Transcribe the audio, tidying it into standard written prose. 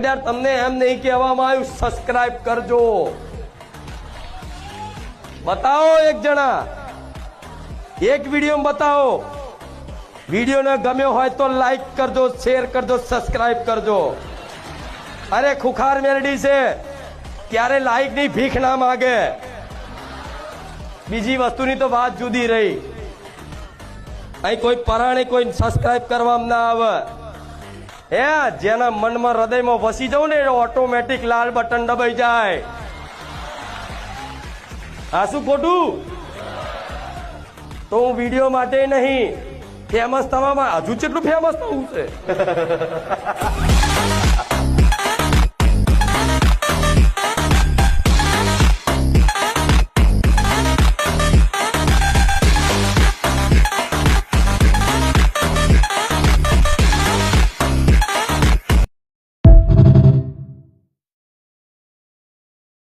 यार तमने एम नहीं कहेवामां आव्युं सब्सक्राइब करजो। बताओ एक जना एक वीडियो में बताओ। वीडियो ने गम्यो होय तो लाइक करजो, शेर करजो, सब्सक्राइब करजो। अरे खुखार मेलडी से क्यारे लाइक नहीं भीख ना मांगे। बीजी वस्तुनी तो बात जुदी रही। अहीं कोई पराणे कोई सब्सक्राइब करवामां ना आवे। ए जेना मन में हृदय में वसी जाओ ने ऑटोमेटिक लाल बटन दबाई जाए। आशु खोटू तो हूँ वीडियो माटे नहीं फेमस थवा हजू चेटલું फेमस થવું છે।